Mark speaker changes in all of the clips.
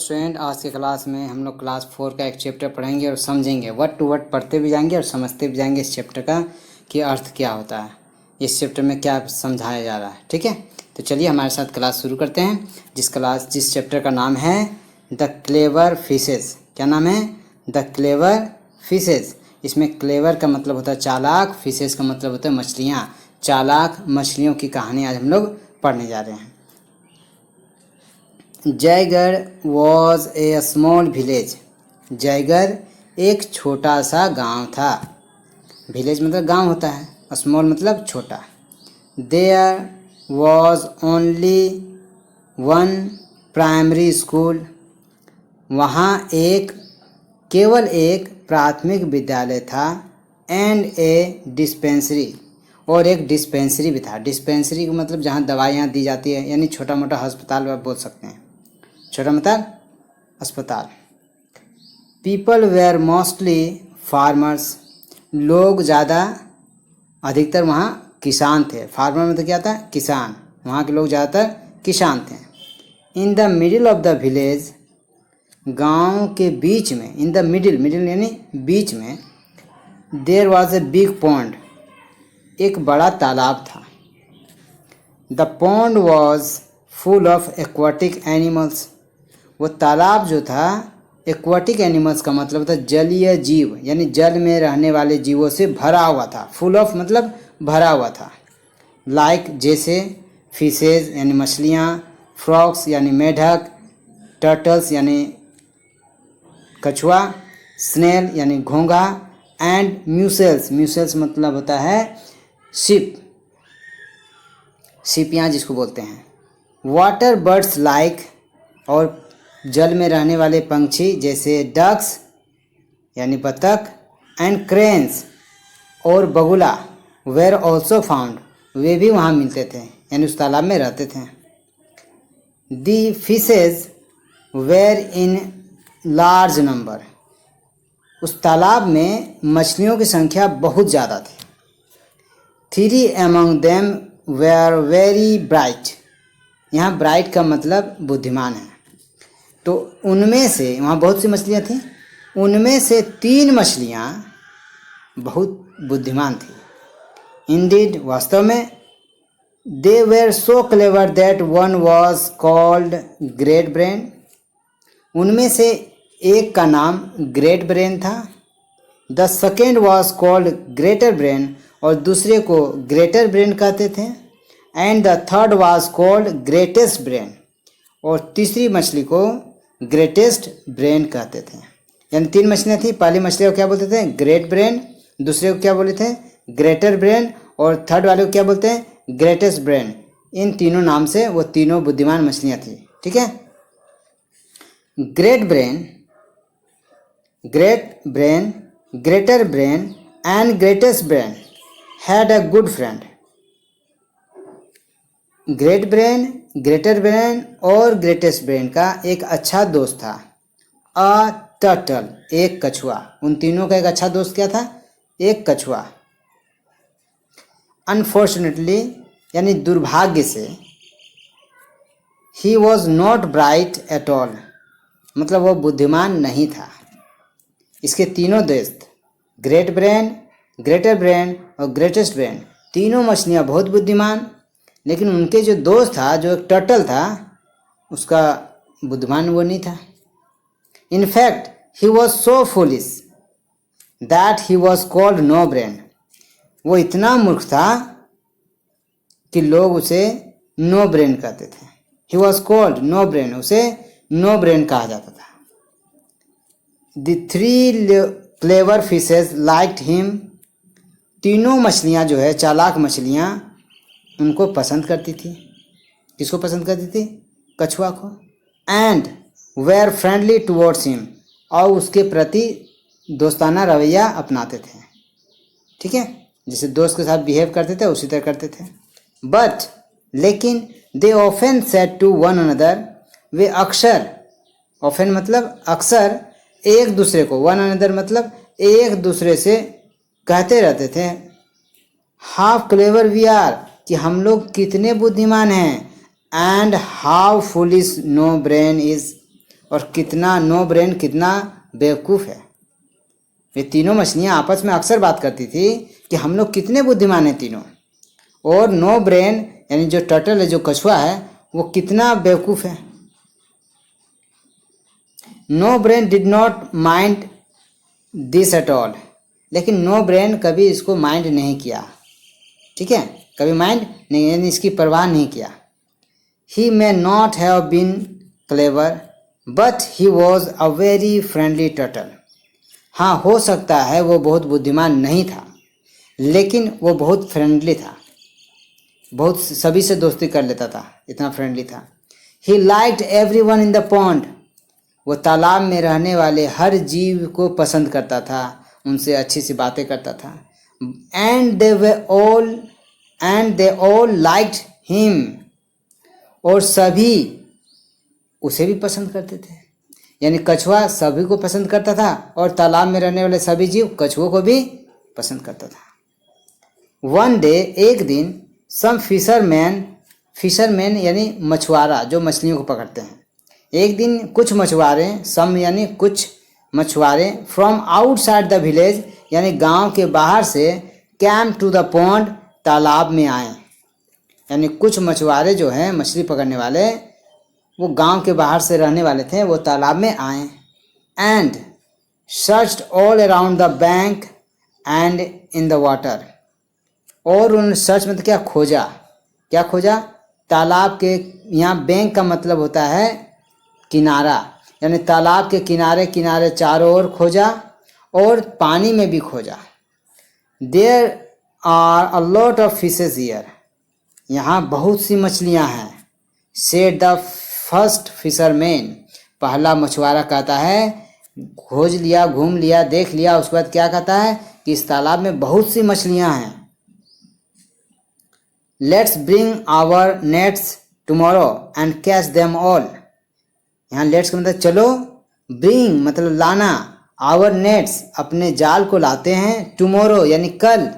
Speaker 1: Student, आज के class में हम लोग क्लास 4 का एक चैप्टर पढ़ेंगे और समझेंगे। वर्ड टू वर्ड पढ़ते भी जाएंगे और समझते भी जाएंगे इस चैप्टर का कि अर्थ क्या होता है, इस चैप्टर में क्या समझाया जा रहा है। ठीक है, तो चलिए हमारे साथ क्लास शुरू करते हैं। जिस चैप्टर का नाम है द क्लेवर फिशेस। क्या नाम है? The clever fishes. इसमें क्लेवर का मतलब होता है चालाक, फिशेस का मतलब होता है मछलियाँ। चालाक मछलियों की कहानी आज हम लोग पढ़ने जा रहे हैं। Jaigarh was a small village. Jaigarh एक छोटा सा गांव था। विलेज मतलब गांव होता है, स्मॉल मतलब छोटा। There was only one primary school. वहाँ केवल एक प्राथमिक विद्यालय था। एंड ए डिस्पेंसरी, और एक डिस्पेंसरी भी था। डिस्पेंसरी का मतलब जहाँ दवाइयाँ दी जाती है, यानी छोटा मोटा अस्पताल आप बोल सकते हैं, छोटा मोटा अस्पताल। People were mostly farmers. लोग अधिकतर वहाँ किसान थे। फार्मर मतलब क्या था? किसान। वहाँ के लोग ज़्यादातर किसान थे। In the middle of the village, गांव के बीच में, इन द मिडिल यानी बीच में, there was a big pond, एक बड़ा तालाब था। The pond was full of aquatic animals. वो तालाब जो था, एक्वाटिक एनिमल्स का मतलब था जलीय जीव, यानी जल में रहने वाले जीवों से भरा हुआ था। फुल ऑफ मतलब भरा हुआ था। लाइक जैसे फिशेज यानी मछलियाँ, फ्रॉग्स यानी मेढक, टर्टल्स यानी कछुआ, स्नेल यानी घोंघा, एंड म्यूसेल्स मतलब होता है शिप, शिपियाँ जिसको बोलते हैं। वाटर बर्ड्स लाइक, और जल में रहने वाले पंछी जैसे डक्स यानी बतख, एंड क्रेन्स और बगुला, वेर ऑल्सो फाउंड, वे भी वहाँ मिलते थे, यानी उस तालाब में रहते थे। The fishes were in large number, उस तालाब में मछलियों की संख्या बहुत ज़्यादा थी। 3 among them were very bright, यहाँ ब्राइट का मतलब बुद्धिमान है। तो उनमें से, वहाँ बहुत सी मछलियाँ थीं, उनमें से 3 मछलियाँ बहुत बुद्धिमान थी। इंडीड, वास्तव में। They were so clever that one was called great brain, उनमें से एक का नाम ग्रेट ब्रेन था। The second was called greater brain, और दूसरे को ग्रेटर ब्रेन कहते थे। And the third was called greatest brain, और तीसरी मछली को ग्रेटेस्ट ब्रेन कहते थे। यानी 3 मछलियाँ थी। पहली मछली को क्या बोलते थे? Great brain. दूसरे को क्या बोले थे? Greater brain. और थर्ड वाले को क्या बोलते हैं? Greatest brain. इन तीनों नाम से वो तीनों बुद्धिमान मछलियाँ थी। ठीक है। Great brain, greater brain and greatest brain had a good friend. Great brain, greater brain और ग्रेटेस्ट ब्रेन का एक अच्छा दोस्त था। अ टर्टल, एक कछुआ। उन तीनों का एक अच्छा दोस्त क्या था? एक कछुआ। अनफॉर्चुनेटली यानी दुर्भाग्य से, he was not bright at all, मतलब वो बुद्धिमान नहीं था। इसके तीनों दोस्त, ग्रेट ब्रेन, ग्रेटर ब्रेन और ग्रेटेस्ट ब्रेन, तीनों मछलियाँ बहुत बुद्धिमान, लेकिन उनके जो दोस्त था, जो एक टर्टल था, उसका बुद्धिमान वो नहीं था। In fact he was so foolish that he was called no brain, वो इतना मूर्ख था कि लोग उसे नो ब्रेन कहते थे। He was called no brain, उसे नो ब्रेन कहा जाता था। The 3 clever fishes liked him, तीनों मछलियाँ जो है, चालाक मछलियाँ, उनको पसंद करती थी। किसको पसंद करती थी? कछुआ को। And were friendly towards him, और उसके प्रति दोस्ताना रवैया अपनाते थे। ठीक है, जैसे दोस्त के साथ बिहेव करते थे उसी तरह करते थे। बट लेकिन they often said to one another, वे अक्सर, ऑफन मतलब अक्सर, एक दूसरे को, वन अनदर मतलब एक दूसरे से कहते रहते थे, हाउ क्लेवर वी आर, कि हम लोग कितने बुद्धिमान हैं। And how foolish no brain is, और कितना नो ब्रेन, कितना बेवकूफ़ है। ये तीनों मछलियाँ आपस में अक्सर बात करती थी कि हम लोग कितने बुद्धिमान हैं तीनों, और नो ब्रेन यानी जो टर्टल है, जो कछुआ है, वो कितना बेवकूफ़ है। No brain did not mind this at all, लेकिन नो ब्रेन कभी इसको माइंड नहीं किया, ठीक है, कभी माइंड नहीं, यानी इसकी परवाह नहीं किया। He may not have been clever but he was a very friendly turtle. हाँ, हो सकता है वो बहुत बुद्धिमान नहीं था, लेकिन वो बहुत फ्रेंडली था, बहुत सभी से दोस्ती कर लेता था, इतना फ्रेंडली था। He liked everyone in the pond, वो तालाब में रहने वाले हर जीव को पसंद करता था, उनसे अच्छी सी बातें करता था। And they all liked him, और सभी उसे भी पसंद करते थे। यानी कछुआ सभी को पसंद करता था, और तालाब में रहने वाले सभी जीव कछुओं को भी पसंद करता था। वन डे, एक दिन, सम फिशरमैन यानी मछुआरा जो मछलियों को पकड़ते हैं, एक दिन कुछ मछुआरे, सम यानी कुछ मछुआरे, फ्रॉम आउटसाइड द विलेज यानी गांव के बाहर से, कैम टू द पॉन्ड तालाब में आए। यानी कुछ मछुआरे जो हैं मछली पकड़ने वाले, वो गांव के बाहर से रहने वाले थे, वो तालाब में आए। And searched all around the bank and in the water, और उन्होंने सर्च मतलब क्या खोजा, तालाब के, यहाँ बैंक का मतलब होता है किनारा, यानी तालाब के किनारे किनारे चारों ओर खोजा, और पानी में भी खोजा। There are a lot of fishes here, यहाँ बहुत सी मछलियाँ हैं। सेड द फर्स्ट फिशरमैन, पहला मछुआरा कहता है, खोज लिया, घूम लिया, देख लिया, उसके बाद क्या कहता है कि इस तालाब में बहुत सी मछलियाँ हैं। Let's bring our nets tomorrow and catch them all, यहाँ लेट्स का मतलब चलो, ब्रिंग मतलब लाना, आवर नेट्स अपने जाल को लाते हैं, टुमारो यानी कल,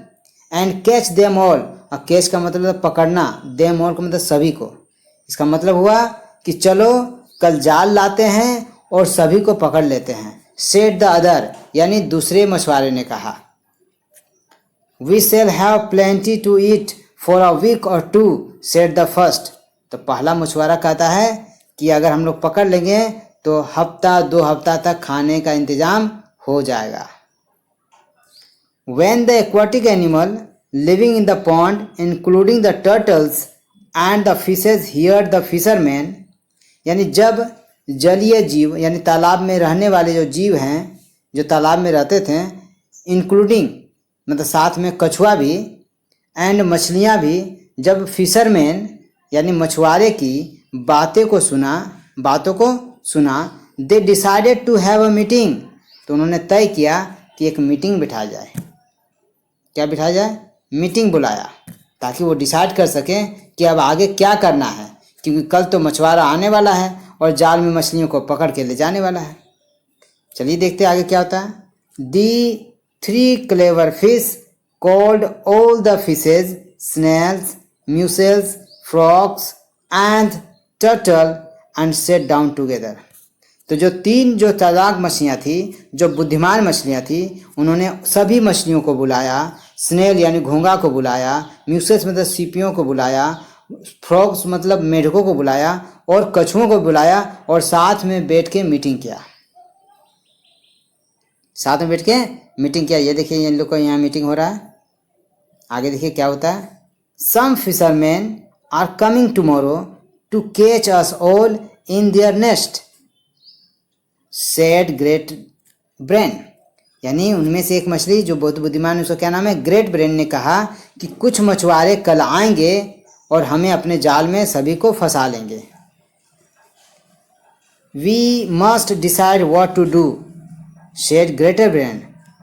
Speaker 1: एंड कैच देम ऑल, और कैच का मतलब पकड़ना, देम ऑल का मतलब सभी को। इसका मतलब हुआ कि चलो कल जाल लाते हैं और सभी को पकड़ लेते हैं। सेड द अदर यानी दूसरे मछुआरे ने कहा। We shall have plenty to eat for a week or two, said the first, तो पहला मछुआरा कहता है कि अगर हम लोग पकड़ लेंगे तो हफ्ता 2 हफ्ता तक खाने का इंतजाम हो जाएगा। When the aquatic animal living in the pond, including the turtles and the fishes, heard the fisherman, यानी जब जलीय जीव यानी तालाब में रहने वाले जो जीव हैं, जो तालाब में रहते थे, इंक्लूडिंग मतलब साथ में कछुआ भी, एंड मछलियाँ भी, जब फिशरमैन यानी मछुआरे की बातों को सुना, they decided to have a meeting, तो उन्होंने तय किया कि एक मीटिंग बिठाया जाए। क्या बिठाया जाए? मीटिंग बुलाया, ताकि वो डिसाइड कर सकें कि अब आगे क्या करना है, क्योंकि कल तो मछुआरा आने वाला है और जाल में मछलियों को पकड़ के ले जाने वाला है। चलिए देखते आगे क्या होता है। The 3 clever fish called all the fishes, snails, mussels, frogs and turtle and set down together. तो जो चालाक मछलियाँ थी, जो बुद्धिमान मछलियाँ थी, उन्होंने सभी मछलियों को बुलाया, स्नेल यानी घोंगा को बुलाया, म्यूसेस मतलब सीपियों को बुलाया, फ्रॉग्स मतलब मेढकों को बुलाया, और कछुओं को बुलाया, और साथ में बैठ के मीटिंग किया। ये देखिए इन लोग का यहाँ मीटिंग हो रहा है। आगे देखिए क्या होता है। Some fisherman are coming tomorrow to catch us all in their nest, said great brain, यानी उनमें से एक मछली जो बहुत बुद्धिमान है, उसका क्या नाम है, ग्रेट ब्रेन, ने कहा कि कुछ मछुआरे कल आएंगे और हमें अपने जाल में सभी को फंसा लेंगे। We must decide what to do, said greater brain,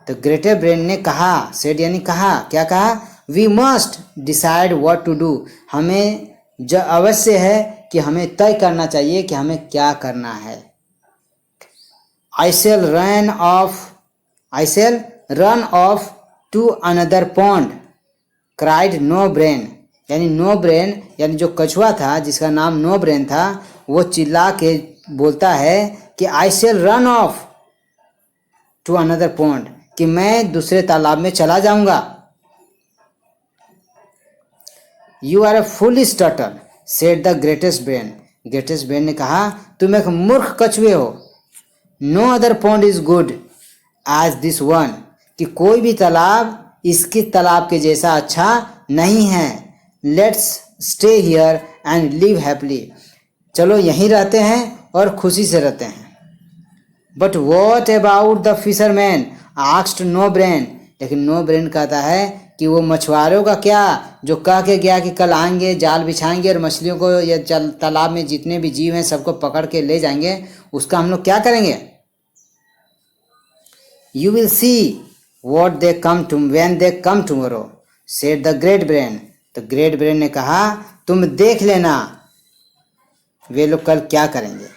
Speaker 1: तो ग्रेटर ब्रेन ने कहा, सेड यानी कहा, क्या कहा, we must decide what to do, हमें अवश्य है कि हमें तय करना चाहिए कि हमें क्या करना है। I shall run off to another pond, cried No Brain, यानी नो ब्रेन यानी जो कछुआ था जिसका नाम नो ब्रेन था, वो चिल्ला के बोलता है कि I shall run off to another pond, कि मैं दूसरे तालाब में चला जाऊंगा। You are a foolish turtle said the greatest brain, greatest brain ने कहा तुम एक मूर्ख कछुए हो। No other pond is good as this one, कि कोई भी तालाब इसके तालाब के जैसा अच्छा नहीं है। Let's stay here and live happily, चलो यहीं रहते हैं और खुशी से रहते हैं। But what about the fisherman asked no brain, लेकिन नो ब्रेन कहता है कि वो मछुआरों का क्या, जो कह के गया कि कल आएंगे, जाल बिछाएंगे और मछलियों को या तालाब में जितने भी जीव हैं सबको पकड़ के ले जाएंगे, उसका हम लोग क्या करेंगे। You will see what they come to when they come tomorrow said the great brain, तो ग्रेट ब्रेन ने कहा तुम देख लेना वे लोग कल क्या करेंगे।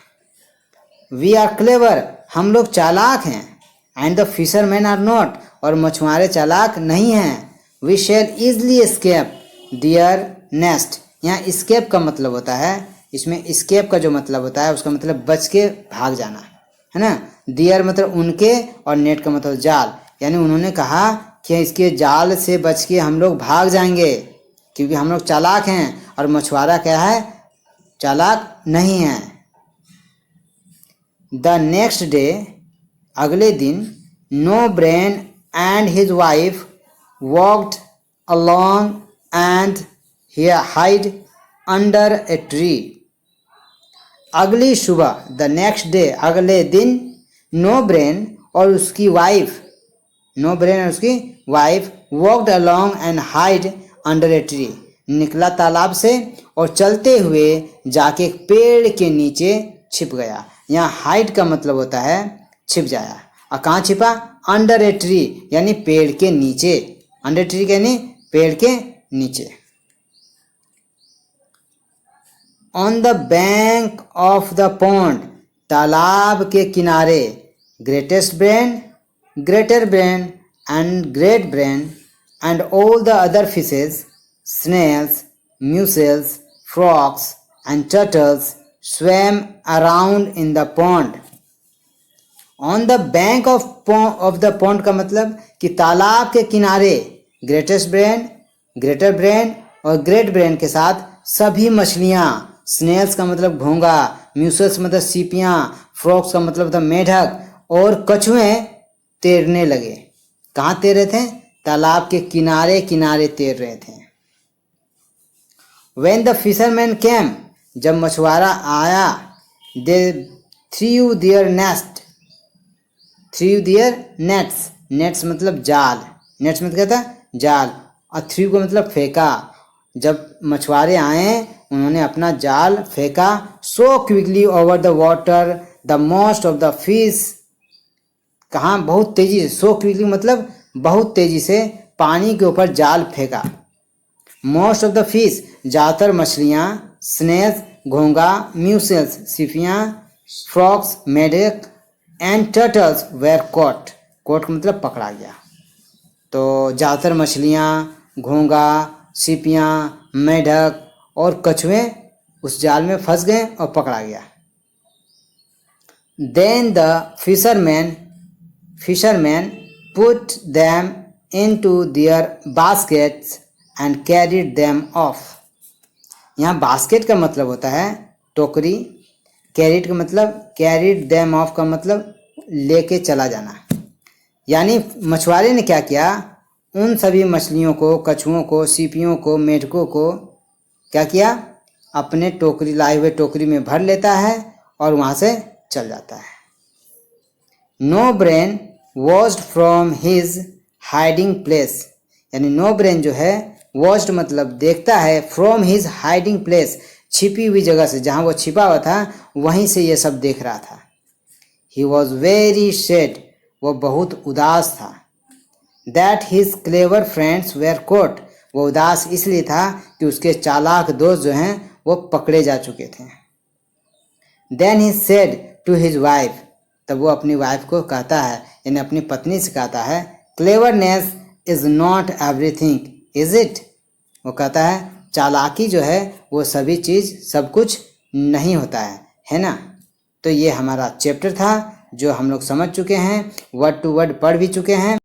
Speaker 1: वी आर क्लेवर, हम लोग चालाक हैं। And the fisherman are not, और मछुआरे चालाक नहीं हैं। We shall easily escape their nest, यहाँ एस्केप का मतलब होता है, इसमें एस्केप का जो मतलब होता है उसका मतलब बच के भाग जाना है ना। दियर मतलब उनके और नेट का मतलब जाल, यानी उन्होंने कहा कि इसके जाल से बच के हम लोग भाग जाएंगे क्योंकि हम लोग चालाक हैं, और मछुआरा क्या है, चालाक नहीं है। द नेक्स्ट डे, अगले दिन, no brain and his wife walked along and hide under a tree. अगली सुबह, द नेक्स्ट डे, अगले दिन, नो ब्रेन और उसकी वाइफ, नो ब्रेन और उसकी wife walked along and hide under a tree, निकला तालाब से और चलते हुए जाके एक पेड़ के नीचे छिप गया। यहाँ हाइड का मतलब होता है छिप जाया, और कहाँ छिपा, अंडर ए ट्री यानी पेड़ के नीचे, अंडर ट्री यानी पेड़ के नीचे। On the bank of the pond, तालाब के किनारे, greatest brain, greater brain and great brain and all the other fishes, snails, mussels, frogs and turtles swam around in the pond. On the bank of the pond का मतलब कि तालाब के किनारे greatest brain, greater brain और great brain के साथ सभी मछलियाँ, स्नेल्स का मतलब घोंगा, म्यूसल्स मतलब सीपियाँ, फ्रॉग्स का मतलब था मेढक और कछुए तैरने लगे। कहाँ तैर रहे थे, तालाब के किनारे किनारे तैर रहे थे। When the fisherman came, जब मछुआरा आया, they threw their nets, nets मतलब जाल, nets मतलब क्या था, जाल, और threw का मतलब फेंका। जब मछुआरे आए उन्होंने अपना जाल फेंका। so quickly over the water the most of the fish, कहाँ, बहुत तेजी से, so quickly मतलब बहुत तेजी से पानी के ऊपर जाल फेंका। मोस्ट ऑफ द फिश, ज़्यादातर मछलियाँ, स्नेल्स घोंगा, म्यूसल्स सीपियाँ, फ्रॉग्स मेढक and turtles were caught, caught का मतलब पकड़ा गया। तो ज़्यादातर मछलियाँ, घोंगा, सीपियाँ, मेढक और कछुए उस जाल में फंस गए और पकड़ा गया। Then the fisherman put them into their baskets and carried them off. यहाँ बास्केट का मतलब होता है टोकरी, कैरिड का मतलब, कैरिड देम ऑफ का मतलब लेके चला जाना। यानी मछुआरे ने क्या किया, उन सभी मछलियों को, कछुओं को, सीपियों को, मेढकों को क्या किया, अपने टोकरी, लाए हुए टोकरी में भर लेता है और वहाँ से चल जाता है। No brain watched from his hiding place, यानी नो ब्रेन जो है वॉच्ड मतलब देखता है, फ्रॉम हिज हाइडिंग प्लेस छिपी हुई जगह से, जहाँ वो छिपा हुआ था वहीं से ये सब देख रहा था। ही वॉज वेरी सैड, वो बहुत उदास था। That his clever friends were caught, वो उदास इसलिए था कि उसके चालाक दोस्त जो हैं वो पकड़े जा चुके थे। Then he said to his wife, तब वो अपनी वाइफ को कहता है, यानी अपनी पत्नी से कहता है, cleverness is not everything is it, वो कहता है चालाकी जो है वो सभी चीज़, सब कुछ नहीं होता है ना। तो ये हमारा चैप्टर था जो हम लोग समझ चुके हैं, वर्ड टू वर्ड पढ़ भी चुके हैं।